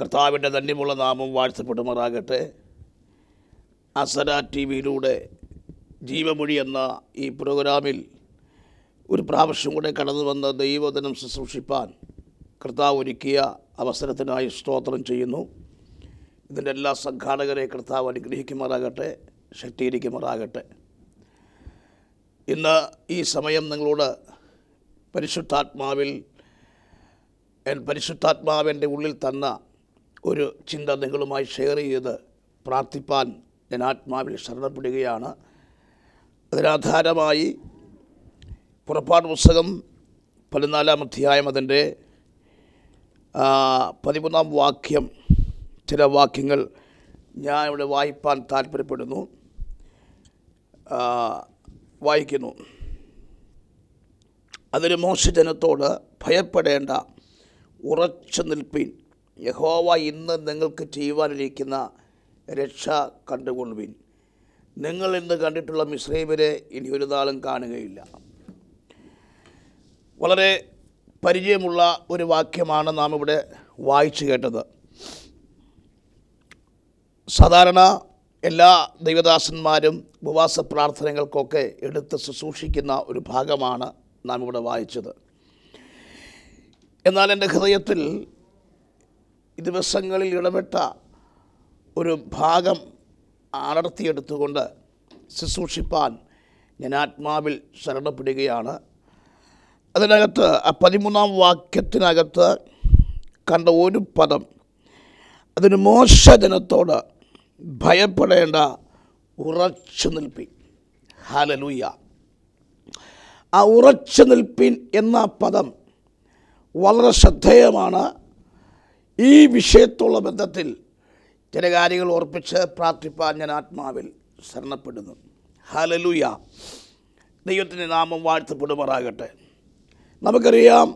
കർത്താവിൻ്റെ ധന്യമുള്ള നാമം വാഴ്ത്തപ്പെടുമാറാകട്ടെ. അസര ടി വിയിലൂടെ ജീവമൊഴി എന്ന ഈ പ്രോഗ്രാമിൽ ഒരു പ്രാവശ്യം കൂടെ കടന്നു വന്ന ദൈവവചനം ശുശ്രൂഷിപ്പാൻ കർത്താവ് ഒരുക്കിയ അവസരത്തിനായി സ്തോത്രം ചെയ്യുന്നു. ഇതിൻ്റെ എല്ലാ സംഘാടകരെ കർത്താവ് അനുഗ്രഹിക്കുമാറാകട്ടെ, ശക്തീകരിക്കുമാറാകട്ടെ. ഇന്ന് ഈ സമയം നിങ്ങളോട് പരിശുദ്ധാത്മാവിൻ്റെ ഉള്ളിൽ തന്ന ഒരു ചിന്ത നിങ്ങളുമായി ഷെയർ ചെയ്ത് പ്രാർത്ഥിപ്പാൻ ഞാൻ ആത്മാവിൽ ശരണപ്പെടുകയാണ്. അതിനാധാരമായി പുറപ്പാട് പുസ്തകം 14-ാം അധ്യായം അതിൻ്റെ 13-ാം വാക്യം, ചില വാക്യങ്ങൾ ഞാൻ ഇവിടെ വായിപ്പാൻ താല്പര്യപ്പെടുന്നു. വായിക്കുന്നു. അതിന് മോശെ ജനത്തോട്, ഭയപ്പെടേണ്ട, ഉറച്ചു നിൽപ്പിൻ, യഹോവ ഇന്ന് നിങ്ങൾക്ക് ചെയ്യുവാനിരിക്കുന്ന രക്ഷ കണ്ടുകൊള്ളുവിൻ. നിങ്ങൾ ഇന്ന് കണ്ടിട്ടുള്ള മിസ്രയീമ്യരെ ഇനി ഒരു നാളും കാണുകയില്ല. വളരെ പരിചയമുള്ള ഒരു വാക്യമാണ് നാം ഇവിടെ വായിച്ചു കേട്ടത്. സാധാരണ എല്ലാ ദൈവദാസന്മാരും ഉപവാസ പ്രാർത്ഥനകൾക്കൊക്കെ എടുത്ത് ശുശ്രൂഷിക്കുന്ന ഒരു ഭാഗമാണ് നാം ഇവിടെ വായിച്ചത്. എന്നാൽ എൻ്റെ ഹൃദയത്തിൽ ഈ ദിവസങ്ങളിൽ ഇടപെട്ട ഒരു ഭാഗം അടർത്തിയെടുത്തുകൊണ്ട് ശുശ്രൂഷിപ്പാൻ ഞാൻ ആത്മാവിൽ ശരണപ്പെടുകയാണ്. അതിനകത്ത് 13-ാം വാക്യത്തിനകത്ത് കണ്ട ഒരു പദം, അതിന് മോശെ ജനത്തോട്, ഭയപ്പെടേണ്ട, ഉറച്ചു നിൽപ്പിൻ. ഹല്ലേലൂയ. ആ ഉറച്ചു നിൽപ്പിൻ എന്ന പദം വളരെ ശ്രദ്ധേയമാണ്. ഈ വിഷയത്തുള്ള ബന്ധത്തിൽ ചില കാര്യങ്ങൾ ഓർപ്പിച്ച് പ്രാർത്ഥിപ്പാൻ ഞാൻ ആത്മാവിൽ ശരണപ്പെടുന്നു. ഹല്ലേലൂയ. ദൈവത്തിൻ്റെ നാമം വാഴ്ത്തപ്പെടുമാറാകട്ടെ. നമുക്കറിയാം,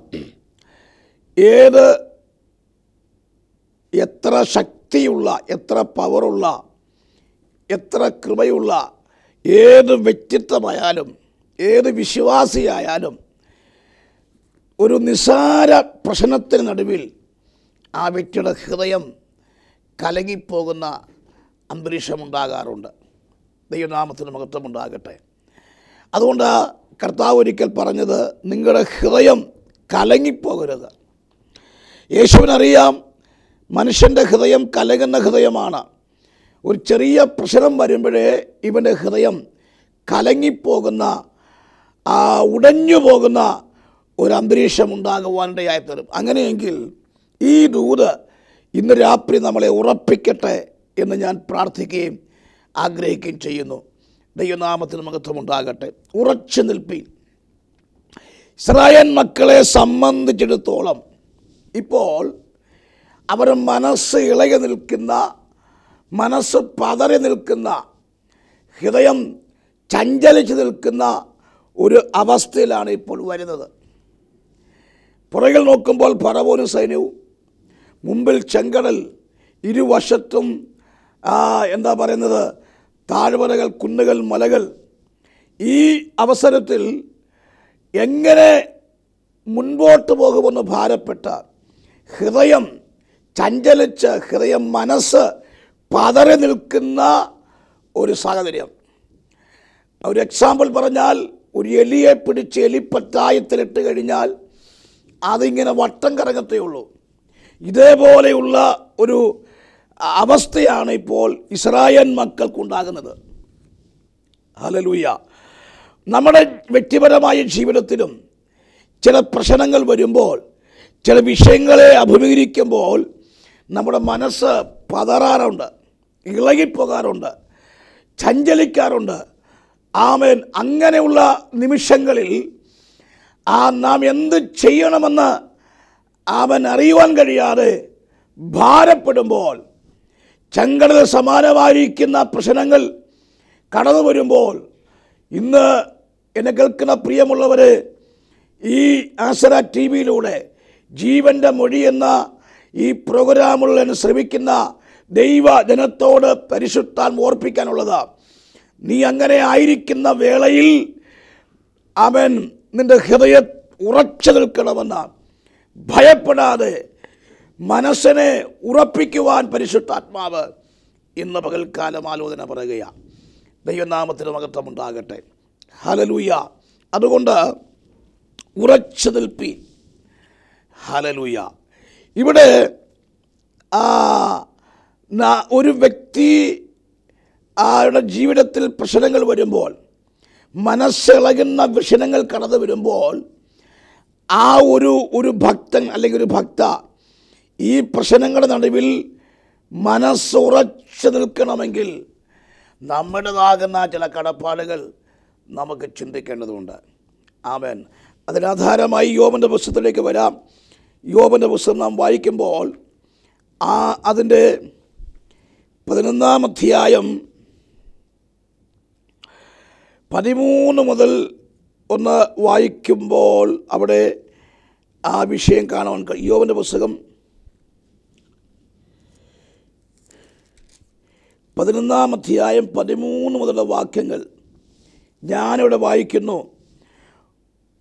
എത്ര ശക്തിയുള്ള, എത്ര പവറുള്ള, എത്ര കൃപയുള്ള ഏത് വ്യക്തിത്വമായാലും ഏത് വിശ്വാസിയായാലും ഒരു നിസ്സാര പ്രശ്നത്തിന് നടുവിൽ ആ വ്യക്തിയുടെ ഹൃദയം കലങ്ങിപ്പോകുന്ന അന്തരീക്ഷമുണ്ടാകാറുണ്ട്. ദൈവനാമത്തിന് മഹത്വമുണ്ടാകട്ടെ. അതുകൊണ്ട് കർത്താവ് ഒരിക്കൽ പറഞ്ഞത്, നിങ്ങളുടെ ഹൃദയം കലങ്ങിപ്പോകരുത്. യേശുവിനറിയാം, മനുഷ്യൻ്റെ ഹൃദയം കലങ്ങുന്ന ഹൃദയമാണ്. ഒരു ചെറിയ പ്രശ്നം വരുമ്പോഴേ ഇവൻ്റെ ഹൃദയം കലങ്ങിപ്പോകുന്ന, ഉടഞ്ഞു പോകുന്ന ഒരു അന്തരീക്ഷം ഉണ്ടാകുവാനിടയായി തീരും. അങ്ങനെയെങ്കിൽ ഈ ദൂത് ഇന്ന് രാത്രി നമ്മളെ ഉറപ്പിക്കട്ടെ എന്ന് ഞാൻ പ്രാർത്ഥിക്കുകയും ആഗ്രഹിക്കുകയും ചെയ്യുന്നു. ദൈവനാമത്തിന് മഹത്വമുണ്ടാകട്ടെ. ഉറച്ചു നിൽപ്പീൻ. ഇസ്രായേൽ മക്കളെ സംബന്ധിച്ചിടത്തോളം ഇപ്പോൾ അവർ മനസ്സ് ഇളകി നിൽക്കുന്ന, മനസ്സ് പതറി നിൽക്കുന്ന, ഹൃദയം ചഞ്ചലിച്ച് നിൽക്കുന്ന ഒരു അവസ്ഥയിലാണ് ഇപ്പോൾ വരുന്നത്. പുറകിൽ നോക്കുമ്പോൾ ഫറവോനും സൈന്യവും, മുമ്പിൽ ചെങ്കടൽ, ഇരുവശത്തും താഴ്വരകൾ, കുന്നുകൾ, മലകൾ. ഈ അവസരത്തിൽ എങ്ങനെ മുൻപോട്ട് പോകുമെന്ന് ഭാരപ്പെട്ട, ഹൃദയം ചഞ്ചലിച്ച്, മനസ്സ് പതറി നിൽക്കുന്ന ഒരു സാഹചര്യം. ഒരു എക്സാമ്പിൾ പറഞ്ഞാൽ, ഒരു എലിയെ പിടിച്ച് എലിപ്പറ്റായത്തിലിട്ട് കഴിഞ്ഞാൽ അതിങ്ങനെ വട്ടം കറങ്ങത്തേ ഉള്ളൂ. ഇതേപോലെയുള്ള ഒരു അവസ്ഥയാണ് ഇപ്പോൾ ഇസ്രായേൽ മക്കൾക്കുണ്ടാകുന്നത്. ഹല്ലേലൂയ. നമ്മുടെ വ്യക്തിപരമായ ജീവിതത്തിലും ചില പ്രശ്നങ്ങൾ വരുമ്പോൾ, ചില വിഷയങ്ങളെ അഭിമുഖീകരിക്കുമ്പോൾ നമ്മുടെ മനസ്സ് പതറാറുണ്ട്, ഇളകിപ്പോകാറുണ്ട്, ചഞ്ചലിക്കാറുണ്ട്. ആമേൻ. അങ്ങനെയുള്ള നിമിഷങ്ങളിൽ നാം എന്ത് ചെയ്യണമെന്ന് അറിയുവാൻ കഴിയാതെ ഭാരപ്പെടുമ്പോൾ, ചെങ്കടൽ സമാനമായിരിക്കുന്ന പ്രശ്നങ്ങൾ കടന്നു വരുമ്പോൾ, ഇന്ന് എന്നെ കേൾക്കുന്ന പ്രിയമുള്ളവർ, ഈ ആസര ടി വിയിലൂടെ ജീവൻ്റെ മൊഴി എന്ന ഈ പ്രോഗ്രാമുകളിൽ ശ്രമിക്കുന്ന ദൈവജനത്തോട് പരിശുദ്ധാത്മാവ് ഓർപ്പിക്കാനുള്ളത്, നീ അങ്ങനെ ആയിരിക്കുന്ന വേളയിൽ അവൻ നിൻ്റെ ഹൃദയം ഉറച്ചു നിൽക്കണമെന്ന്, ഭയപ്പെടാതെ മനസ്സിനെ ഉറപ്പിക്കുവാൻ പരിശുദ്ധാത്മാവ് ഇന്ന് പകൽക്കാലം ആലോചന പറയുകയാണ്. ദൈവനാമത്തിന് മഹത്വമുണ്ടാകട്ടെ. ഹല്ലേലൂയ. അതുകൊണ്ട് ഉറച്ചു നിൽപ്പീൻ. ഹല്ലേലൂയ. ഇവിടെ ഒരു വ്യക്തി ആരുടെ ജീവിതത്തിൽ പ്രശ്നങ്ങൾ വരുമ്പോൾ, മനസ്സിളകുന്ന വിഷയങ്ങൾ കടന്നു വരുമ്പോൾ, ആ ഒരു ഭക്തൻ അല്ലെങ്കിൽ ഒരു ഭക്ത ഈ പ്രശ്നങ്ങളുടെ നടുവിൽ മനസ്സുറച്ചു നിൽക്കണമെങ്കിൽ നമ്മുടേതാകുന്ന ചില കടപ്പാടുകൾ നമുക്ക് ചിന്തിക്കേണ്ടതുണ്ട്. ആമേൻ. അതിനാധാരമായി യോബിൻ്റെ പുസ്തകത്തിലേക്ക് വരാം. യോബിൻ്റെ പുസ്തകം നാം വായിക്കുമ്പോൾ അതിൻ്റെ 11-ാം അധ്യായം 13 മുതൽ ഒന്ന് വായിക്കുമ്പോൾ അവിടെ ആ വിഷയം കാണാൻ കഴിയും. യോബിൻ്റെ പുസ്തകം 11-ാം അധ്യായം 13 മുതലുള്ള വാക്യങ്ങൾ ഞാനിവിടെ വായിക്കുന്നു.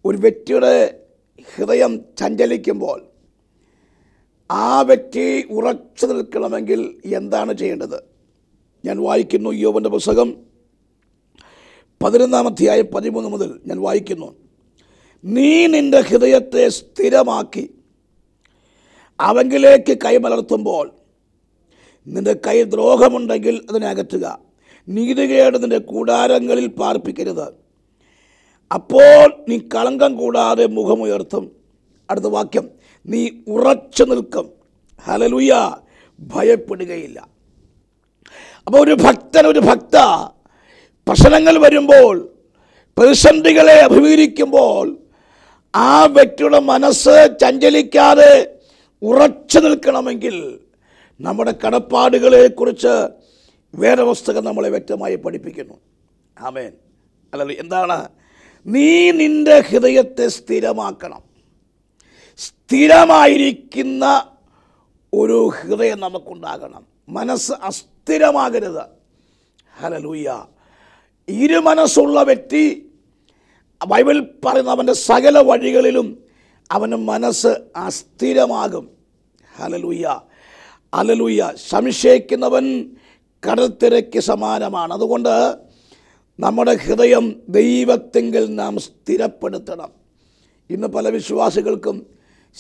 ഒരു വ്യക്തിയുടെ ഹൃദയം ചഞ്ചലിക്കുമ്പോൾ ആ വ്യക്തി ഉറച്ചു നിൽക്കണമെങ്കിൽ എന്താണ് ചെയ്യേണ്ടത്? ഞാൻ വായിക്കുന്നു. യോബിൻ്റെ പുസ്തകം 11-ാം അധ്യായം 13 മുതൽ ഞാൻ വായിക്കുന്നു. നീ നിൻ്റെ ഹൃദയത്തെ സ്ഥിരമാക്കി അവങ്കിലേക്ക് കൈമലർത്തുമ്പോൾ നിൻ്റെ കൈ ദ്രോഹമുണ്ടെങ്കിൽ അതിനെ അകറ്റുക. നീതികേട് നിൻ്റെ കൂടാരങ്ങളിൽ പാർപ്പിക്കരുത്. അപ്പോൾ നീ കളങ്കം കൂടാതെ മുഖമുയർത്തും. അടുത്ത വാക്യം, നീ ഉറച്ചു നിൽക്കും. ഹല്ലേലൂയ. ഭയപ്പെടുകയില്ല. അപ്പോൾ ഒരു ഭക്ത പ്രശ്നങ്ങൾ വരുമ്പോൾ, പ്രതിസന്ധികളെ അഭിമുഖീകരിക്കുമ്പോൾ ആ വ്യക്തിയുടെ മനസ്സ് ചഞ്ചലിക്കാതെ ഉറച്ചു നിൽക്കണമെങ്കിൽ നമ്മുടെ കടപ്പാടുകളെക്കുറിച്ച് വേദപുസ്തകം നമ്മളെ വ്യക്തമായി പഠിപ്പിക്കുന്നു. ആമേൻ. അല്ലല്ലോ, എന്താണ്? നീ നിൻ്റെ ഹൃദയത്തെ സ്ഥിരമാക്കണം. സ്ഥിരമായിരിക്കുന്ന ഒരു ഹൃദയം നമുക്കുണ്ടാകണം. മനസ്സ് അസ്ഥിരമാകരുത്. ഹല്ലേലൂയ. ഇരുമനസ്സുള്ള വ്യക്തി, ബൈബിൾ പറയുന്ന അവൻ്റെ സകല വഴികളിലും അവൻ്റെ മനസ്സ് അസ്ഥിരമാകും. ഹല്ലേലൂയ. ഹല്ലേലൂയ. സംശയിക്കുന്നവൻ കടൽത്തിരയ്ക്ക് സമാനമാണ്. അതുകൊണ്ട് നമ്മുടെ ഹൃദയം ദൈവത്തിങ്കൽ നാം സ്ഥിരപ്പെടുത്തണം. ഇന്ന് പല വിശ്വാസികൾക്കും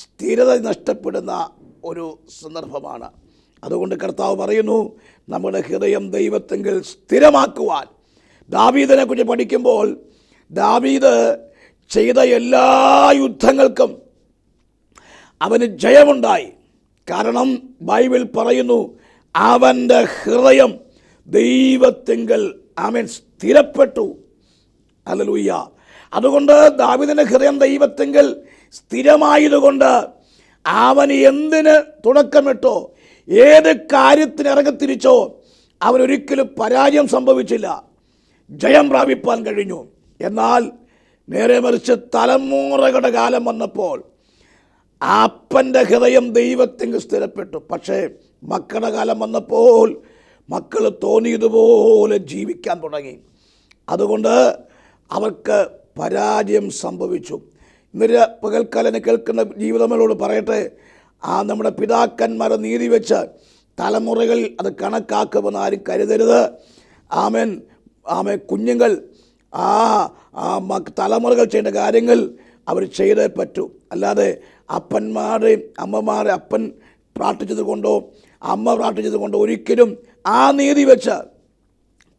സ്ഥിരത നഷ്ടപ്പെടുന്ന ഒരു സന്ദർഭമാണ്. അതുകൊണ്ട് കർത്താവ് പറയുന്നു, നമ്മുടെ ഹൃദയം ദൈവത്തിങ്കൽ സ്ഥിരമാക്കുവാൻ. ദാവീദിനെ കുറിച്ച് പഠിക്കുമ്പോൾ ദാവീദ് ചെയ്ത എല്ലാ യുദ്ധങ്ങൾക്കും അവന് ജയമുണ്ടായി. കാരണം ബൈബിൾ പറയുന്നു, അവൻ്റെ ഹൃദയം ദൈവത്തിങ്കൽ അവൻ സ്ഥിരപ്പെട്ടു. ഹല്ലേലൂയ. അതുകൊണ്ട് ദാവീദിന്റെ ഹൃദയം ദൈവത്തിങ്കൽ സ്ഥിരമായതുകൊണ്ട് അവൻ എന്തിന് തുടക്കമിട്ടോ, ഏത് കാര്യത്തിന് ഇറങ്ങിത്തിരിച്ചോ, അവനൊരിക്കലും പരാജയം സംഭവിച്ചില്ല, ജയം പ്രാപിപ്പാൻ കഴിഞ്ഞു. എന്നാൽ നേരെ മറിച്ച് തലമുറകളുടെ കാലം വന്നപ്പോൾ അപ്പൻ്റെ ഹൃദയം ദൈവത്തിങ്കൽ സ്ഥിരപ്പെട്ടു. പക്ഷേ മക്കളുടെ കാലം വന്നപ്പോൾ മക്കൾ തോന്നിയതുപോലെ ജീവിക്കാൻ തുടങ്ങി. അതുകൊണ്ട് അവർക്ക് പരാജയം സംഭവിച്ചു. ഇന്നൊരു പകൽക്കാലം കേൾക്കുന്ന ജീവിതങ്ങളോട് പറയട്ടെ, നമ്മുടെ പിതാക്കന്മാരെ നീതി വെച്ച് തലമുറകൾ അത് കണക്കാക്കുമെന്ന് ആരും കരുതരുത്. ആമേൻ. കുഞ്ഞുങ്ങൾ തലമുറകൾ ചെയ്യേണ്ട കാര്യങ്ങൾ അവർ ചെയ്തേ പറ്റൂ. അല്ലാതെ അപ്പന്മാരെയും അമ്മമാരെ അപ്പൻ പ്രാർത്ഥിച്ചത് കൊണ്ടോ അമ്മ പ്രാർത്ഥിച്ചത് കൊണ്ടോ ഒരിക്കലും ആ നീതി വെച്ച്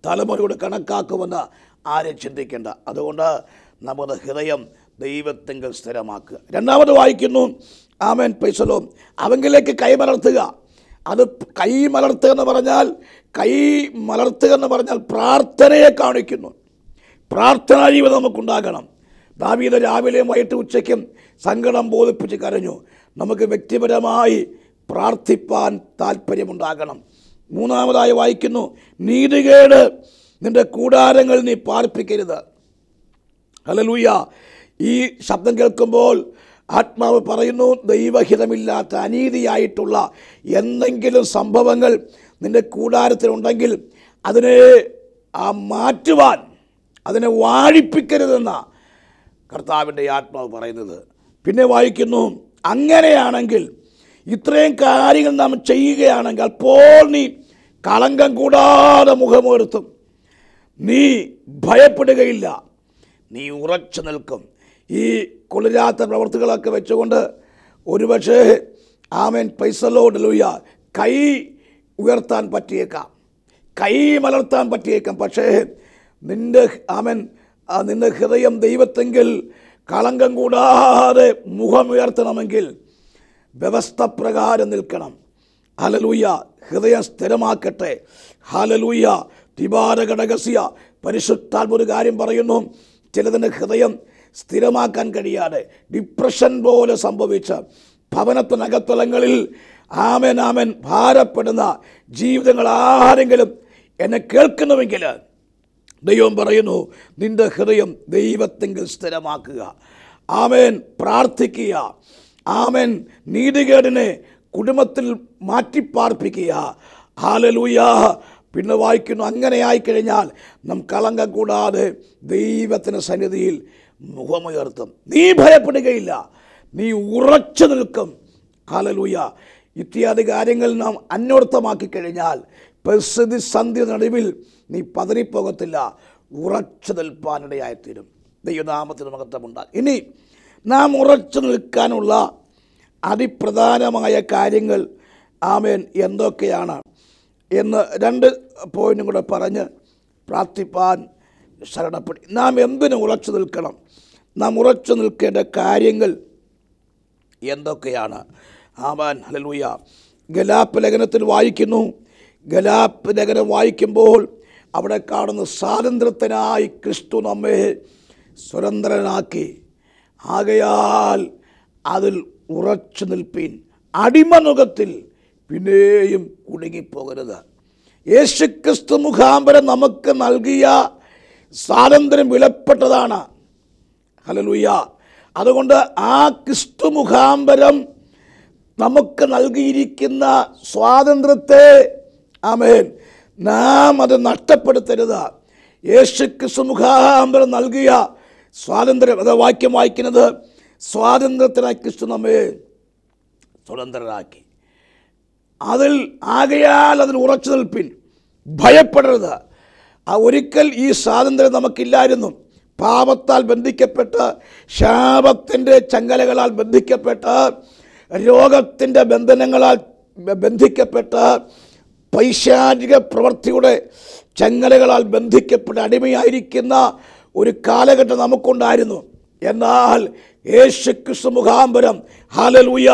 തലമുറയോട് കണക്കാക്കുമെന്ന് ആരും ചിന്തിക്കേണ്ട. അതുകൊണ്ട് നമ്മുടെ ഹൃദയം ദൈവത്തിങ്കൽ സ്ഥിരമാക്കുക. രണ്ടാമത് വായിക്കുന്നു, ആമേൻ, പ്രൈസലോം, അവങ്കിലേക്ക് കൈമലർത്തുക. അത് കൈമലർത്തുക എന്ന് പറഞ്ഞാൽ പ്രാർത്ഥനയെ കാണിക്കുന്നു. പ്രാർത്ഥനാ ജീവിതം നമുക്കുണ്ടാകണം. ദാവീദ് രാവിലെയും വൈകിട്ട് ഉച്ചയ്ക്കും സങ്കടം ബോധിപ്പിച്ച് കരഞ്ഞു. നമുക്ക് വ്യക്തിപരമായി പ്രാർത്ഥിപ്പാൻ താല്പര്യമുണ്ടാകണം. മൂന്നാമതായി വായിക്കുന്നു, നീതികേട് നിന്റെ കൂടാരങ്ങൾ നീ പാർപ്പിക്കരുത്. ഹല്ലേലൂയ. ഈ ശബ്ദം കേൾക്കുമ്പോൾ ആത്മാവ് പറയുന്നു, ദൈവഹിതമില്ലാത്ത അനീതിയായിട്ടുള്ള എന്തെങ്കിലും സംഭവങ്ങൾ നിന്റെ കൂടാരത്തിലുണ്ടെങ്കിൽ അതിനെ മാറ്റുവാൻ, അതിനെ വാഴിപ്പിക്കരുതെന്ന കർത്താവിൻ്റെ ആത്മാവ് പറയുന്നത്. പിന്നെ വായിക്കുന്നു, അങ്ങനെയാണെങ്കിൽ ഇത്രയും കാര്യങ്ങൾ നാം ചെയ്യുകയാണെങ്കിൽ അപ്പോൾ നീ കളങ്കം കൂടാതെ മുഖമുയർത്തും. നീ ഭയപ്പെടുകയില്ല, നീ ഉറച്ചു നിൽക്കും. ഈ കൊള്ളിരാത്ത പ്രവൃത്തികളൊക്കെ വെച്ചുകൊണ്ട് ഒരുപക്ഷേ ആമേൻ പൈസലോടലൂയ കൈ ഉയർത്താൻ പറ്റിയേക്കാം, കൈ മലർത്താൻ പറ്റിയേക്കാം. പക്ഷേ നിൻ്റെ ഹൃദയം ദൈവത്തെങ്കിൽ കളങ്കം കൂടാതെ മുഖമുയർത്തണമെങ്കിൽ വ്യവസ്ഥ പ്രകാരം നിൽക്കണം. ഹല്ലേലൂയ. ഹൃദയം സ്ഥിരമാക്കട്ടെ. ഹല്ലേലൂയ. തിബാരഘടകസ്യ പരിശുദ്ധാത്മ ഒരു കാര്യം പറയുന്നു. ചിലതിൻ്റെ ഹൃദയം സ്ഥിരമാക്കാൻ കഴിയാതെ ഡിപ്രഷൻ പോലെ സംഭവിച്ച ഭവനത്തിനകത്തലങ്ങളിൽ ആമേൻ ഭാരപ്പെടുന്ന ജീവിതങ്ങൾ ആരെങ്കിലും എന്നെ കേൾക്കുന്നുവെങ്കിൽ ദൈവം പറയുന്നു, നിന്റെ ഹൃദയം ദൈവത്തെങ്കിൽ സ്ഥിരമാക്കുക. ആമേൻ. പ്രാർത്ഥിക്കുക. ആമേൻ. നീതികേടിനെ കുടുംബത്തിൽ മാറ്റിപ്പാർപ്പിക്കുക. ഹല്ലേലൂയ. പിന്നെ വായിക്കുന്നു, അങ്ങനെ ആയിക്കഴിഞ്ഞാൽ നാം കളങ്കം കൂടാതെ ദൈവത്തിൻ്റെ സന്നിധിയിൽ മുഖമുയർത്തും. നീ ഭയപ്പെടുകയില്ല, നീ ഉറച്ചു നിൽക്കും. ഹല്ലേലൂയ. ഇത്യാദി കാര്യങ്ങൾ നാം അന്വർത്ഥമാക്കി കഴിഞ്ഞാൽ പ്രതിസന്ധി നടുവിൽ നീ പതറിപ്പോകത്തില്ല, ഉറച്ചു നിൽപ്പാനിടയായിത്തീരും. ദൈവനാമത്തിന് മഹത്വമുണ്ടാകും. ഇനി നാം ഉറച്ചു നിൽക്കാനുള്ള അതിപ്രധാനമായ കാര്യങ്ങൾ ആമേൻ എന്തൊക്കെയാണ് എന്ന് 2 പോയിന്റും കൂടെ പറഞ്ഞ് പ്രാർത്ഥിപ്പാൻ ശരണപ്പെടും. നാം എന്തിനു ഉറച്ചു നിൽക്കണം? നാം ഉറച്ചു നിൽക്കേണ്ട കാര്യങ്ങൾ എന്തൊക്കെയാണ്? ആമേൻ. ഹല്ലേലൂയ. ഗലാത്യ ലേഖനത്തിൽ വായിക്കുന്നു. ഗലാത്യ ലേഖനം വായിക്കുമ്പോൾ അവിടെ കാണുന്ന സ്വാതന്ത്ര്യത്തിനായി ക്രിസ്തു നമ്മെ സ്വതന്ത്രനാക്കി, ആകയാൽ അതിൽ ഉറച്ചു നിൽപ്പീൻ, അടിമനുഖത്തിൽ പിന്നെയും കുടുങ്ങിപ്പോകരുത്. യേശുക്രിസ്തു മുഖാന്തരം നമുക്ക് നൽകിയ സ്വാതന്ത്ര്യം വിലപ്പെട്ടതാണ്. ഹല്ലേലൂയ. അതുകൊണ്ട് ആ ക്രിസ്തു മുഖാന്തരം നമുക്ക് നൽകിയിരിക്കുന്ന സ്വാതന്ത്ര്യത്തെ ആമേൻ നാം അത് നഷ്ടപ്പെടുത്തരുത്. യേശുക്രിസ്തു മുഖാന്തരം നൽകിയ സ്വാതന്ത്ര്യം, അത് വാക്യം വായിക്കുന്നത്, സ്വാതന്ത്ര്യത്തിനായി ക്രിസ്തു നമ്മെ സ്വതന്ത്രരാക്കി, അതിൽ ആകയാൽ അതിൽ ഉറച്ചു നിൽപ്പിൻ, ഭയപ്പെടരുത്. ഒരിക്കൽ ഈ സ്വാതന്ത്ര്യം നമുക്കില്ലായിരുന്നു. പാപത്താൽ ബന്ധിക്കപ്പെട്ട്, ശാപത്തിൻ്റെ ചങ്ങലകളാൽ ബന്ധിക്കപ്പെട്ട്, രോഗത്തിൻ്റെ ബന്ധനങ്ങളാൽ ബന്ധിക്കപ്പെട്ട്, പൈശാചിക പ്രവൃത്തിയുടെ ചങ്ങലകളാൽ ബന്ധിക്കപ്പെട്ട് അടിമയായിരിക്കുന്ന ഒരു കാലഘട്ടം നമുക്കുണ്ടായിരുന്നു. എന്നാൽ യേശുക്രിസ്തു മുഖാന്തരം ഹല്ലേലൂയ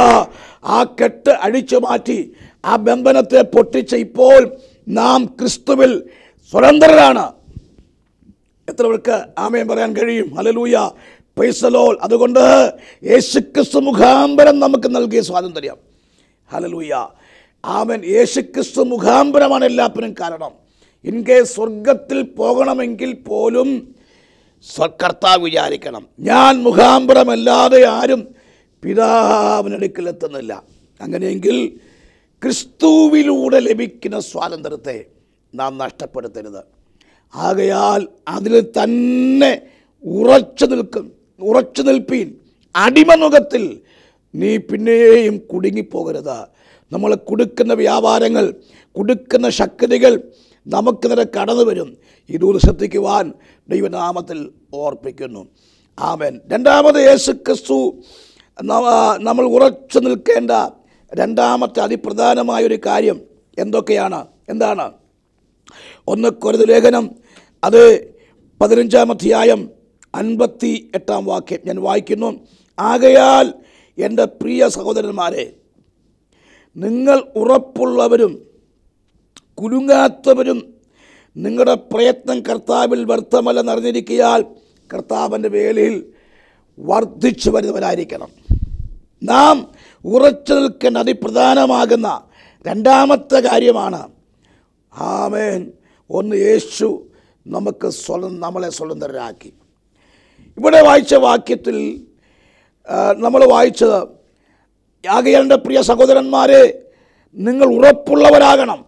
ആ കെട്ട് അഴിച്ചു മാറ്റി, ആ ബന്ധനത്തെ പൊട്ടിച്ച് ഇപ്പോൾ നാം ക്രിസ്തുവിൽ സ്വതന്ത്രരാണ്. എത്ര പേർക്ക് ആമേൻ പറയാൻ കഴിയും? ഹല്ലേലൂയ. Praise the Lord. അതുകൊണ്ട് യേശുക്രിസ്തു മുഖാന്തരം നമുക്ക് നൽകിയ സ്വാതന്ത്ര്യം, ഹല്ലേലൂയ, ആമേൻ, യേശുക്രിസ്തു മുഖാന്തരമാണ് എല്ലാത്തിനും കാരണം. ഇൻകേസ് സ്വർഗത്തിൽ പോകണമെങ്കിൽ പോലും കർത്താവ് വിചാരിക്കണം, ഞാൻ മുഖാന്തരമല്ലാതെ ആരും പിതാവിനടുക്കൽ എത്തുന്നില്ല. അങ്ങനെയെങ്കിൽ ക്രിസ്തുവിലൂടെ ലഭിക്കുന്ന സ്വാതന്ത്ര്യത്തെ നാം നഷ്ടപ്പെടുത്തരുത്. ആകയാൽ അതിൽ തന്നെ ഉറച്ചു നിൽപ്പീൻ, അടിമനുഖത്തിൽ നീ പിന്നെയും കുടുങ്ങിപ്പോകരുത്. നമ്മൾ കൊടുക്കുന്ന വ്യാപാരങ്ങൾ, കൊടുക്കുന്ന ശക്തികൾ നമുക്ക് നേരെ കടന്നു വരും. ഇതൊരു ശ്രദ്ധിക്കുവാൻ ദൈവനാമത്തിൽ ഓർപ്പിക്കുന്നു. ആമേൻ. രണ്ടാമത് യേശുക്രിസ്തു നമ്മൾ ഉറച്ചു നിൽക്കേണ്ട രണ്ടാമത്തെ അതിപ്രധാനമായൊരു കാര്യം എന്താണ്? 1 കൊരിന്ത്യർ ലേഖനം അത് 15-ാം അധ്യായം 58-ാം വാക്യം ഞാൻ വായിക്കുന്നു. ആകയാൽ എൻ്റെ പ്രിയ സഹോദരന്മാരെ, നിങ്ങൾ ഉറപ്പുള്ളവരും കുലുങ്ങാത്തവരും നിങ്ങളുടെ പ്രയത്നം കർത്താവിൽ വ്യർത്ഥമല്ലെന്ന് അറിഞ്ഞിരിക്കയാൽ കർത്താവിൻ്റെ വേലയിൽ വർദ്ധിച്ചു വരുന്നവരായിരിക്കണം. നാം ഉറച്ചു നിൽക്കേണ്ട അതിപ്രധാനമാകുന്ന രണ്ടാമത്തെ കാര്യമാണ്, ആമേൻ, ഒന്ന്, യേശു നമ്മളെ സ്വതന്ത്രരാക്കി. ഇവിടെ വായിച്ച വാക്യത്തിൽ നമ്മൾ വായിച്ചത്, ആകയാൽ എൻ്റെ പ്രിയ സഹോദരന്മാരെ, നിങ്ങൾ ഉറപ്പുള്ളവരാകണം,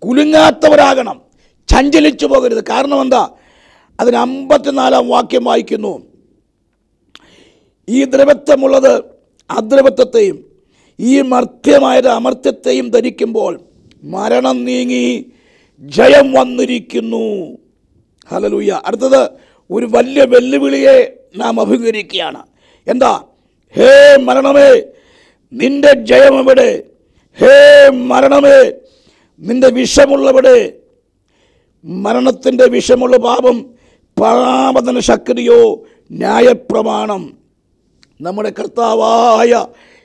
കുലുങ്ങാത്തവരാകണം, ചഞ്ചലിച്ചു പോകരുത്. കാരണം എന്താ? അതിന് 54-ാം വാക്യം വായിക്കുന്നു. ഈ ദ്രവത്വമുള്ളത് അദ്രവത്വത്തെയും ഈ മർത്യമായത് അമർത്യത്തെയും ധരിക്കുമ്പോൾ മരണം നീങ്ങി ജയം വന്നിരിക്കുന്നു. ഹല്ലേലൂയ. അടുത്തത് ഒരു വലിയ വെല്ലുവിളിയെ നാം അഭിമുഖീകരിക്കുകയാണ്. എന്താ? ഹേ മരണമേ, നിന്റെ ജയം എവിടെ? ഹേ മരണമേ, നിന്റെ വിഷമുള്ളവിടെ? മരണത്തിൻ്റെ വിഷമുള്ള പാപം, പാപത്തിന് ശക്തിയോ ന്യായപ്രമാണം. നമ്മുടെ കർത്താവായ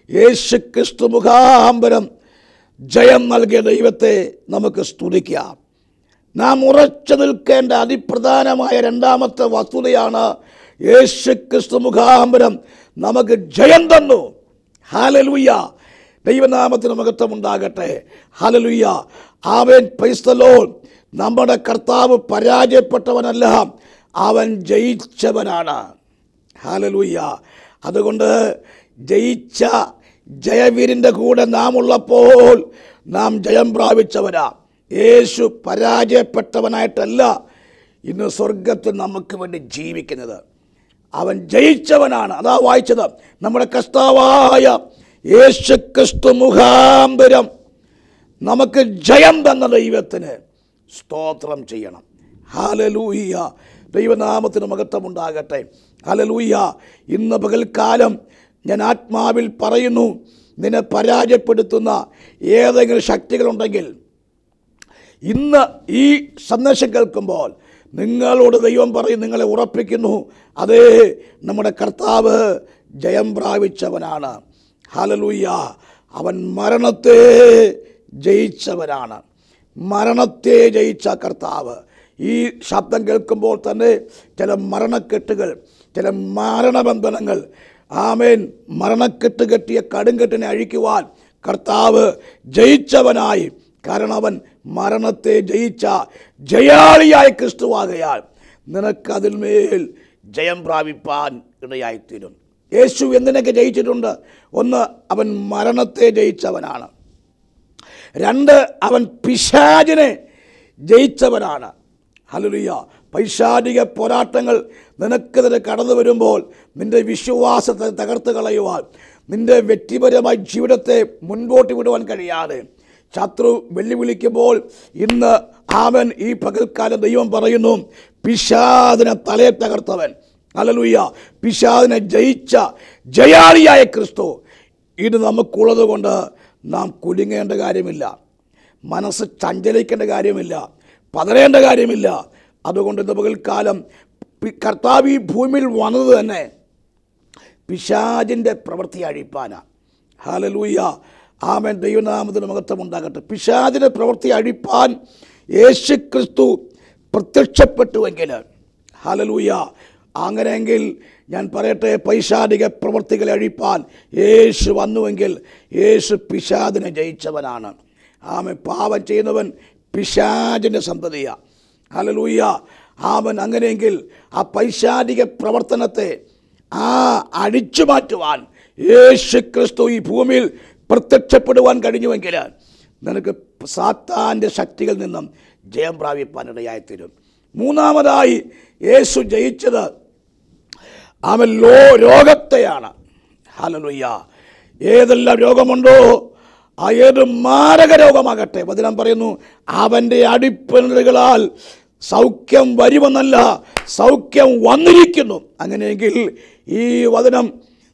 യേശുക്രിസ്തു മുഖാന്തരം ജയം നൽകിയ ദൈവത്തെ നമുക്ക് സ്തുതിക്കാം. നാം ഉറച്ചു നിൽക്കേണ്ട അതിപ്രധാനമായ രണ്ടാമത്തെ വസ്തുതയാണ്, യേശുക്രിസ്തു മുഖാന്തരം നമുക്ക് ജയം തന്നു. ഹല്ലേലൂയ. ദൈവനാമത്തിന് മഹത്വമുണ്ടാകട്ടെ. Hallelujah. Amen. Praise the Lord. നമ്മുടെ കർത്താവ് പരാജയപ്പെട്ടവനല്ല, അവൻ ജയിച്ചവനാണ്. ഹല്ലേലൂയ. അതുകൊണ്ട് ജയിച്ച ജയവീരൻ്റെ കൂടെ നാം ഉള്ളപ്പോൾ നാം ജയം പ്രാപിച്ചവരാ. യേശു പരാജയപ്പെട്ടവനായിട്ടല്ല ഇന്ന് സ്വർഗത്തിൽ നമുക്ക് വേണ്ടി ജീവിക്കുന്നത്. അവൻ ജയിച്ചവനാണ്. അതാ വായിച്ചത്. നമ്മുടെ കർത്താവായ യേശുക്രിസ്തു മുഖാന്തരം നമുക്ക് ജയം തന്ന ദൈവത്തിന് സ്തോത്രം ചെയ്യണം. ഹല്ലേലൂയ. ദൈവനാമത്തിന് മഹത്വമുണ്ടാകട്ടെ. ഹല്ലേലൂയ. ഇന്ന് പകൽക്കാലം ഞാൻ ആത്മാവിൽ പറയുന്നു, നിന്നെ പരാജയപ്പെടുത്തുന്ന ഏതെങ്കിലും ശക്തികളുണ്ടെങ്കിൽ ഇന്ന് ഈ സന്ദേശം കേൾക്കുമ്പോൾ നിങ്ങളോട് ദൈവം പറയും, നിങ്ങളെ ഉറപ്പിക്കുന്നു, അതേ നമ്മുടെ കർത്താവ് ജയം പ്രാപിച്ചവനാണ്. ഹല്ലേലൂയ. അവൻ മരണത്തെ ജയിച്ചവനാണ്. മരണത്തെ ജയിച്ച കർത്താവ്. ഈ ശബ്ദം കേൾക്കുമ്പോൾ തന്നെ ചില മരണക്കെട്ടുകൾ, ചില മരണബന്ധനങ്ങൾ, ആമേൻ, മരണക്കെട്ട് കെട്ടിയ കടുംകെട്ടിനെ അഴിക്കുവാൻ കർത്താവ് ജയിച്ചവനായി. കാരണം അവൻ മരണത്തെ ജയിച്ച ജയാളിയായ ക്രിസ്തുവാകയാൽ നിനക്കതിന്മേൽ ജയം പ്രാപിപ്പാൻ ഇടയായിത്തീരും. യേശു എന്തിനൊക്കെ ജയിച്ചിട്ടുണ്ട്? ഒന്ന്, അവൻ മരണത്തെ ജയിച്ചവനാണ്. രണ്ട്, അവൻ പിശാചിനെ ജയിച്ചവനാണ്. ഹല്ലേലൂയ. പൈശാചിക പോരാട്ടങ്ങൾ നിനക്കെതിരെ കടന്നു വരുമ്പോൾ നിൻ്റെ വിശ്വാസത്തെ തകർത്ത് കളയുവാൻ, നിൻ്റെ വ്യക്തിപരമായ ജീവിതത്തെ മുൻപോട്ട് വിടുവാൻ കഴിയാതെ ശത്രു വെല്ലുവിളിക്കുമ്പോൾ ഇന്ന് അവൻ ഈ പകൽക്കാലം ദൈവം പറയുന്നു, പിശാചിനെ തലയെ തകർത്തവൻ. ഹല്ലേലൂയ. പിശാചിനെ ജയിച്ച ജയാളിയായ ക്രിസ്തു ഇത് നമുക്കുള്ളത് കൊണ്ട് നാം കുലുങ്ങേണ്ട കാര്യമില്ല, മനസ്സ് ചഞ്ചലിക്കേണ്ട കാര്യമില്ല, പതറേണ്ട കാര്യമില്ല. അതുകൊണ്ട് ഇന്ന് പകൽക്കാലം കർത്താവ് ഈ ഭൂമിയിൽ വന്നത് തന്നെ പിശാചിൻ്റെ പ്രവൃത്തി അഴിപ്പാനാണ്. ഹല്ലേലൂയ. ആമേൻ. ദൈവനാമത്തിന് മഹത്വമുണ്ടാകട്ടെ. പിശാചിൻ്റെ പ്രവൃത്തി അഴിപ്പാൻ യേശുക്രിസ്തു പ്രത്യക്ഷപ്പെട്ടുവെങ്കിൽ, ഹല്ലേലൂയ, അങ്ങനെയെങ്കിൽ ഞാൻ പറയട്ടെ, പൈശാചിക പ്രവൃത്തികളെ അഴിപ്പാൻ യേശു വന്നുവെങ്കിൽ യേശു പിശാചിനെ ജയിച്ചവനാണ്. ആമേൻ. പാപം ചെയ്യുന്നവൻ പിശാചിൻ്റെ സന്തതിയാണ്. ഹല്ലേലൂയ. ആമേൻ. അങ്ങനെയെങ്കിൽ ആ പൈശാചിക പ്രവർത്തനത്തെ അഴിച്ചു മാറ്റുവാൻ യേശുക്രിസ്തു ഈ ഭൂമിയിൽ പ്രത്യക്ഷപ്പെടുവാൻ കഴിഞ്ഞുവെങ്കിൽ നിനക്ക് സാത്താൻ്റെ ശക്തികളിൽ നിന്നും ജയം പ്രാപിപ്പാനിടയായിത്തീരും. മൂന്നാമതായി യേശു ജയിച്ചത് അവൻ രോഗത്തെയാണ്. ഹല്ലേലൂയ. ഏതെല്ലാം രോഗമുണ്ടോ, ആ ഏത് മാരക രോഗമാകട്ടെ, വചനം പറയുന്നു, അവൻ്റെ അടിപ്പിണറുകളാൽ സൗഖ്യം വരുമെന്നല്ല, സൗഖ്യം വന്നിരിക്കുന്നു. അങ്ങനെയെങ്കിൽ ഈ വചനം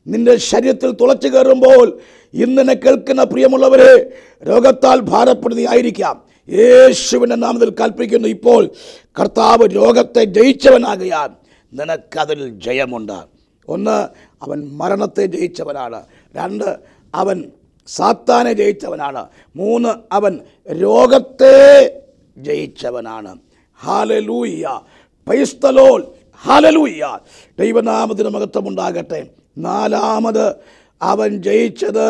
നിന്റെ ശരീരത്തിൽ തുളച്ചു കയറുമ്പോൾ ഇന്നെ കേൾക്കുന്ന പ്രിയമുള്ളവരെ, രോഗത്താൽ ഭാരപ്പെടുന്നതായിരിക്കാം, യേശുവിൻ്റെ നാമത്തിൽ കൽപ്പിക്കുന്നു, ഇപ്പോൾ കർത്താവ് രോഗത്തെ ജയിച്ചവനാകയാൽ നിനക്കതിൽ ജയമുണ്ട്. ഒന്ന്, അവൻ മരണത്തെ ജയിച്ചവനാണ്. രണ്ട്, അവൻ സാത്താനെ ജയിച്ചവനാണ്. മൂന്ന്, അവൻ രോഗത്തെ ജയിച്ചവനാണ്. Hallelujah. Praise the Lord. Hallelujah. ദൈവനാമത്തിന് മഹത്വമുണ്ടാകട്ടെ. നാലാമത് അവൻ ജയിച്ചത്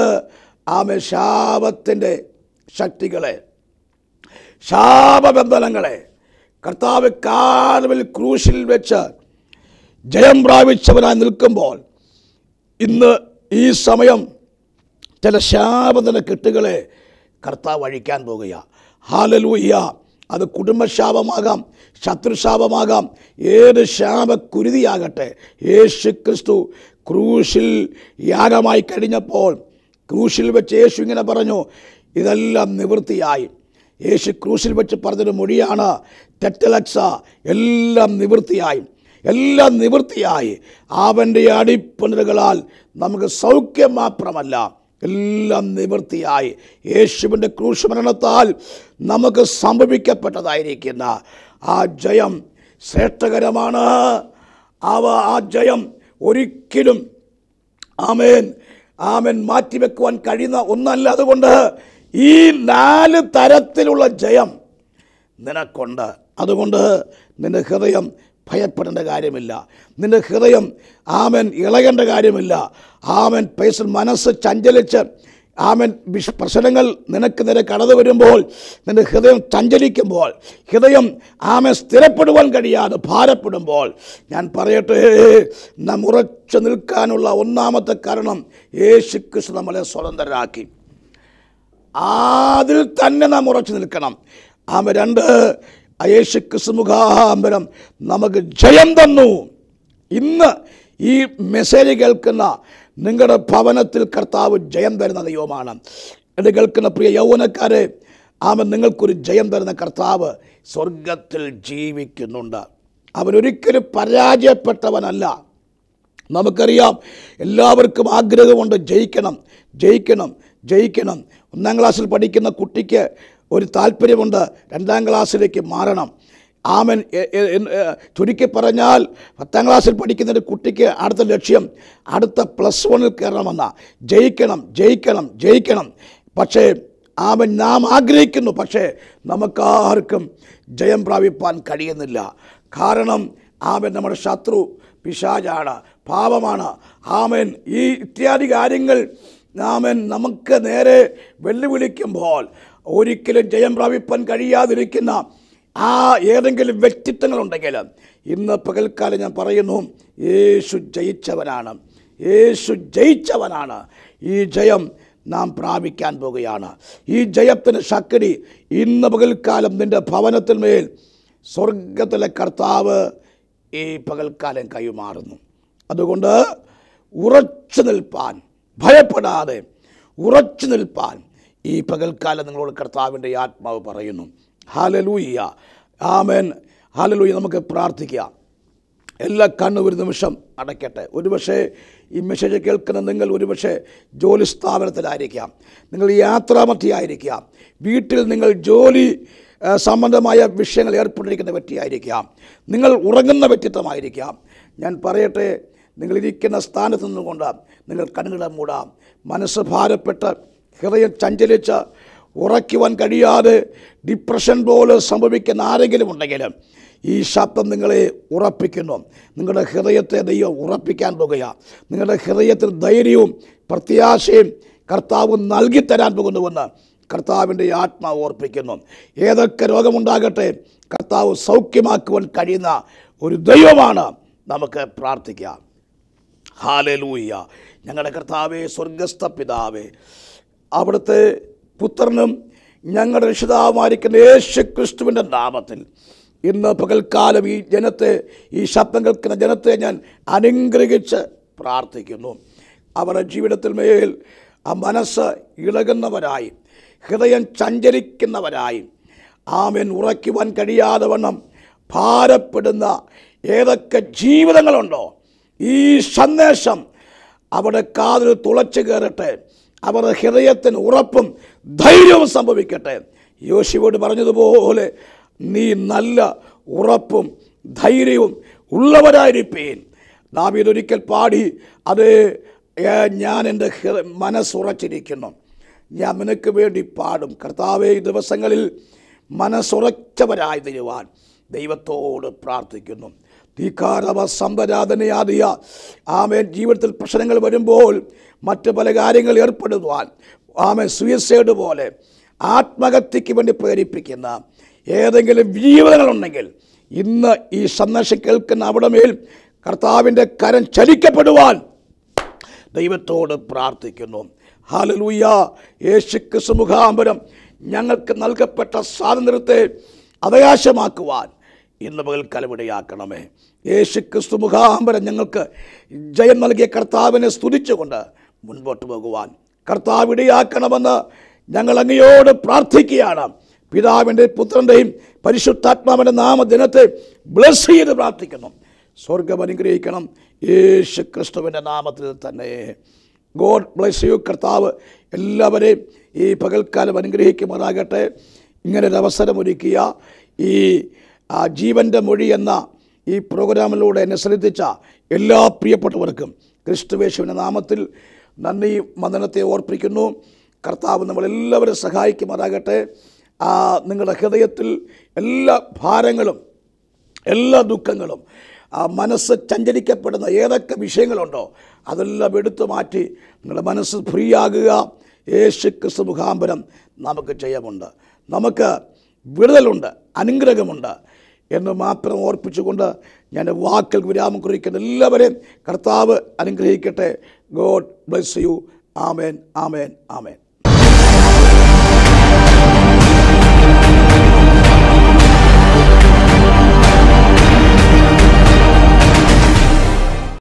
അവൻ ശാപത്തിൻ്റെ ശക്തികളെ, ശാപബന്ധനങ്ങളെ കർത്താവ് കാൽവരിയിൽ ക്രൂശിൽ വെച്ച് ജയം പ്രാപിച്ചവനായി നിൽക്കുമ്പോൾ ഇന്ന് ഈ സമയം ചില ശാപത്തിൻ്റെ കെട്ടുകളെ കർത്താവ് അഴിക്കാൻ പോകുകയാണ്. ഹല്ലേലൂയ. അത് കുടുംബശാപമാകാം, ശത്രുശാപമാകാം, ഏത് ശാപക്കുരുതിയാകട്ടെ, യേശുക്രിസ്തു ക്രൂശിൽ യാഗമായി കഴിഞ്ഞപ്പോൾ ക്രൂശിൽ വെച്ച് യേശു ഇങ്ങനെ പറഞ്ഞു, ഇതെല്ലാം നിവൃത്തിയായി. യേശു ക്രൂശിൽ വെച്ച് പറഞ്ഞൊരു മൊഴിയാണ്, തെറ്റലക്സ, എല്ലാം നിവൃത്തിയായി, എല്ലാം നിവൃത്തിയായി. അവൻ്റെ അടിപ്പിണരുകളാൽ നമുക്ക് സൗഖ്യം മാത്രമല്ല, എല്ലാം നിവൃത്തിയായി. യേശുവിൻ്റെ ക്രൂശ് മരണത്താൽ നമുക്ക് സംഭവിക്കപ്പെട്ടതായിരിക്കുന്ന ആ ജയം ശ്രേഷ്ഠകരമാണ്. ആ ജയം ഒരിക്കലും ആമേൻ മാറ്റിവെക്കുവാൻ കഴിയുന്ന ഒന്നല്ല. അതുകൊണ്ട് ഈ 4 തരത്തിലുള്ള ജയം നിനക്കുണ്ട്. അതുകൊണ്ട് നിന്റെ ഹൃദയം ഭയപ്പെടേണ്ട കാര്യമില്ല. നിന്റെ ഹൃദയം ഇളകേണ്ട കാര്യമില്ല. മനസ്സ് ചഞ്ചലിച്ച് പ്രശ്നങ്ങൾ നിനക്ക് നേരെ കടന്നു വരുമ്പോൾ, നിന്റെ ഹൃദയം ചഞ്ചലിക്കുമ്പോൾ, ഹൃദയം സ്ഥിരപ്പെടുവാൻ കഴിയാതെ ഭാരപ്പെടുമ്പോൾ, ഞാൻ പറയട്ടെ, നാം ഉറച്ചു നിൽക്കാനുള്ള ഒന്നാമത്തെ കാരണം യേശു ക്രിസ്തു നമ്മളെ സ്വതന്ത്രരാക്കി. അതിൽ തന്നെ നാം ഉറച്ചു നിൽക്കണം. 2, യേശു ക്രിസ്തു മുഖാന്തരം നമുക്ക് ജയം തന്നു. ഇന്ന് ഈ മെസ്സേജ് കേൾക്കുന്ന നിങ്ങളുടെ ഭവനത്തിൽ കർത്താവ് ജയം തരുന്ന ദൈവമാണ്. ഇത് കേൾക്കുന്ന പ്രിയ യൗവനക്കാരെ, നിങ്ങൾക്കൊരു ജയം തരുന്ന കർത്താവ് സ്വർഗത്തിൽ ജീവിക്കുന്നുണ്ട്. അവനൊരിക്കലും പരാജയപ്പെട്ടവനല്ല. നമുക്കറിയാം, എല്ലാവർക്കും ആഗ്രഹമുണ്ട് ജയിക്കണം, ജയിക്കണം, ജയിക്കണം. 1-ാം ക്ലാസ്സിൽ പഠിക്കുന്ന കുട്ടിക്ക് ഒരു താല്പര്യമുണ്ട് 2-ാം ക്ലാസ്സിലേക്ക് മാറണം. ചുരുക്കി പറഞ്ഞാൽ 10-ാം ക്ലാസ്സിൽ പഠിക്കുന്ന ഒരു കുട്ടിക്ക് അടുത്ത ലക്ഷ്യം അടുത്ത +1 കയറണമെന്ന. ജയിക്കണം, ജയിക്കണം, ജയിക്കണം. പക്ഷേ നാം ആഗ്രഹിക്കുന്നു, പക്ഷേ നമുക്കാർക്കും ജയം പ്രാപിപ്പാൻ കഴിയുന്നില്ല. കാരണം നമ്മുടെ ശത്രു പിശാചാണ്, പാപമാണ്. ഈ ഇത്യാദി കാര്യങ്ങൾ നമുക്ക് നേരെ വെല്ലുവിളിക്കുമ്പോൾ ഒരിക്കലും ജയം പ്രാപിപ്പാൻ കഴിയാതിരിക്കുന്ന ഏതെങ്കിലും വ്യക്തിത്വങ്ങളുണ്ടെങ്കിൽ ഇന്ന് പകൽക്കാലം ഞാൻ പറയുന്നു, യേശു ജയിച്ചവനാണ്, യേശു ജയിച്ചവനാണ്. ഈ ജയം നാം പ്രാപിക്കാൻ പോകുകയാണ്. ഈ ജയത്തിന് ശക്തി ഇന്ന് പകൽക്കാലം നിൻ്റെ ഭവനത്തിന്മേൽ സ്വർഗത്തിലെ കർത്താവ് ഈ പകൽക്കാലം കൈമാറുന്നു. അതുകൊണ്ട് ഉറച്ചു നിൽപ്പാൻ, ഭയപ്പെടാതെ ഉറച്ചു നിൽപ്പാൻ ഈ പകൽക്കാലം നിങ്ങളോട് കർത്താവിൻ്റെ ആത്മാവ് പറയുന്നു. ഹല്ലേലൂയ, ആമേൻ, ഹല്ലേലൂയ. നമുക്ക് പ്രാർത്ഥിക്കാം. എല്ലാ കണ്ണും ഒരു നിമിഷം അടയ്ക്കട്ടെ. ഒരുപക്ഷെ ഈ മെസ്സേജ് കേൾക്കുന്ന നിങ്ങൾ ഒരുപക്ഷെ ജോലി സ്ഥാപനത്തിലായിരിക്കാം, നിങ്ങൾ യാത്രാമധ്യയായിരിക്കാം, വീട്ടിൽ നിങ്ങൾ ജോലി സംബന്ധമായ വിഷയങ്ങൾ ഏർപ്പെട്ടിരിക്കുന്ന വ്യക്തിയായിരിക്കാം, നിങ്ങൾ ഉറങ്ങുന്ന വ്യക്തിത്വമായിരിക്കാം. ഞാൻ പറയട്ടെ, നിങ്ങളിരിക്കുന്ന സ്ഥാനത്ത് നിന്നുകൊണ്ട് നിങ്ങൾ കണ്ണുകളെ മൂടാം. മനസ്സ് ഭാരപ്പെട്ട് ഹൃദയം ചഞ്ചലിച്ച് ഉറയ്ക്കുവാൻ കഴിയാതെ ഡിപ്രഷൻ പോലെ സംഭവിക്കുന്ന ആരെങ്കിലും ഉണ്ടെങ്കിൽ ഈ ശബ്ദം നിങ്ങളെ ഉറപ്പിക്കുന്നു. നിങ്ങളുടെ ഹൃദയത്തെ ദൈവം ഉറപ്പിക്കാൻ പോകുകയാണ്. നിങ്ങളുടെ ഹൃദയത്തിൽ ധൈര്യവും പ്രത്യാശയും കർത്താവ് നൽകിത്തരാൻ പോകുന്നുവെന്ന് കർത്താവിൻ്റെ ആത്മാവ് ഓർപ്പിക്കുന്നു. ഏതൊക്കെ രോഗമുണ്ടാകട്ടെ, കർത്താവ് സൗഖ്യമാക്കുവാൻ കഴിയുന്ന ഒരു ദൈവമാണ്. നമുക്ക് പ്രാർത്ഥിക്കാം. ഹല്ലേലൂയ. ഞങ്ങളുടെ കർത്താവേ, സ്വർഗസ്ഥ പിതാവേ, അവിടുത്തെ പുത്രനും ഞങ്ങളുടെ രക്ഷിതാവുമായിരിക്കുന്ന യേശു ക്രിസ്തുവിൻ്റെ നാമത്തിൽ ഇന്ന് പകൽക്കാലം ഈ ജനത്തെ, ഈ ശബ്ദം കേൾക്കുന്ന ജനത്തെ ഞാൻ അനുഗ്രഹിച്ച് പ്രാർത്ഥിക്കുന്നു. അവരുടെ ജീവിതത്തിൽ മേൽ മനസ്സ് ഇളകുന്നവരായി, ഹൃദയം ചഞ്ചലിക്കുന്നവരായി, ഉറയ്ക്കുവാൻ കഴിയാതെ വണ്ണം ഭാരപ്പെടുന്ന ഏതൊക്കെ ജീവിതങ്ങളുണ്ടോ, ഈ സന്ദേശം അവിടെ കാതിൽ തുളച്ചു കയറട്ടെ. അവരുടെ ഹൃദയത്തിന് ഉറപ്പും ധൈര്യവും സംഭവിക്കട്ടെ. യോശുവയോട് പറഞ്ഞതുപോലെ നീ നല്ല ഉറപ്പും ധൈര്യവും ഉള്ളവരായിരിപ്പീൻ. നാം ഇതൊരിക്കൽ പാടി, അത് ഞാൻ എൻ്റെ മനസ്സുറച്ചിരിക്കുന്നു, ഞാൻ നിനക്ക് വേണ്ടി പാടും. കർത്താവേ, ഈ ദിവസങ്ങളിൽ മനസ്സുറച്ചവരായി തരുവാൻ ദൈവത്തോട് പ്രാർത്ഥിക്കുന്നു. ധീകാരവ സമ്പരാധനയാദിയ ജീവിതത്തിൽ പ്രശ്നങ്ങൾ വരുമ്പോൾ മറ്റ് പല കാര്യങ്ങൾ ഏർപ്പെടുവാൻ സൂയിസൈഡ് പോലെ ആത്മഹത്യയ്ക്ക് വേണ്ടി പ്രേരിപ്പിക്കുന്ന ഏതെങ്കിലും ജീവിതങ്ങളുണ്ടെങ്കിൽ ഇന്ന് ഈ സന്ദേശം കേൾക്കുന്ന അവിടെ മേൽ കർത്താവിൻ്റെ കരം ചലിക്കപ്പെടുവാൻ ദൈവത്തോട് പ്രാർത്ഥിക്കുന്നു. ഹല്ലേലൂയ. യേശുക്രിസ്തു മുഖാന്തരം ഞങ്ങൾക്ക് നൽകപ്പെട്ട സ്വാതന്ത്ര്യത്തെ അവകാശമാക്കുവാൻ ഇന്ന് പകൽക്കാലം ഇടയാക്കണമേ. യേശുക്രിസ്തു മുഖാന്തരം ഞങ്ങൾക്ക് ജയം നൽകിയ കർത്താവിനെ സ്തുതിച്ചുകൊണ്ട് മുൻപോട്ട് പോകുവാൻ കർത്താവ് ഇടയാക്കണമെന്ന് ഞങ്ങൾ അങ്ങയോട് പ്രാർത്ഥിക്കുകയാണ്. പിതാവിൻ്റെ പുത്രൻ്റെയും പരിശുദ്ധാത്മാവിൻ്റെ നാമദിനത്തെ ബ്ലസ് ചെയ്ത് പ്രാർത്ഥിക്കുന്നു. സ്വർഗം അനുഗ്രഹിക്കണം യേശു ക്രിസ്തുവിൻ്റെ നാമത്തിൽ തന്നെ. God bless you. കർത്താവ് എല്ലാവരെയും ഈ പകൽക്കാലം അനുഗ്രഹിക്കുമാറാകട്ടെ. ഇങ്ങനൊരവസരമൊരുക്കിയ ഈ ജീവൻ്റെ മൊഴി എന്ന ഈ പ്രോഗ്രാമിലൂടെ എന്നെ ശ്രദ്ധിച്ച എല്ലാ പ്രിയപ്പെട്ടവർക്കും ക്രിസ്തുയേശുവിൻ്റെ നാമത്തിൽ നന്ദി വന്ദനത്തെ ഓർപ്പിക്കുന്നു. കർത്താവ് നമ്മളെല്ലാവരും സഹായിക്കുമാറാകട്ടെ. നിങ്ങളുടെ ഹൃദയത്തിൽ എല്ലാ ഭാരങ്ങളും എല്ലാ ദുഃഖങ്ങളും മനസ്സ് ചഞ്ചലിക്കപ്പെടുന്ന ഏതൊക്കെ വിഷയങ്ങളുണ്ടോ അതെല്ലാം എടുത്തു മാറ്റി നിങ്ങളുടെ മനസ്സ് ഫ്രീ ആകുക. യേശു ക്രിസ്തു മുഖാന്തരം നമുക്ക് ജയമുണ്ട്, നമുക്ക് വിടുതലുണ്ട്, അനുഗ്രഹമുണ്ട് എന്ന് മാത്രം ഓർപ്പിച്ചുകൊണ്ട് ഞാൻ വാക്കിൽ വിരാമം കുറിക്കുന്ന എല്ലാവരെയും കർത്താവ് അനുഗ്രഹിക്കട്ടെ. God bless you. Amen, amen, amen.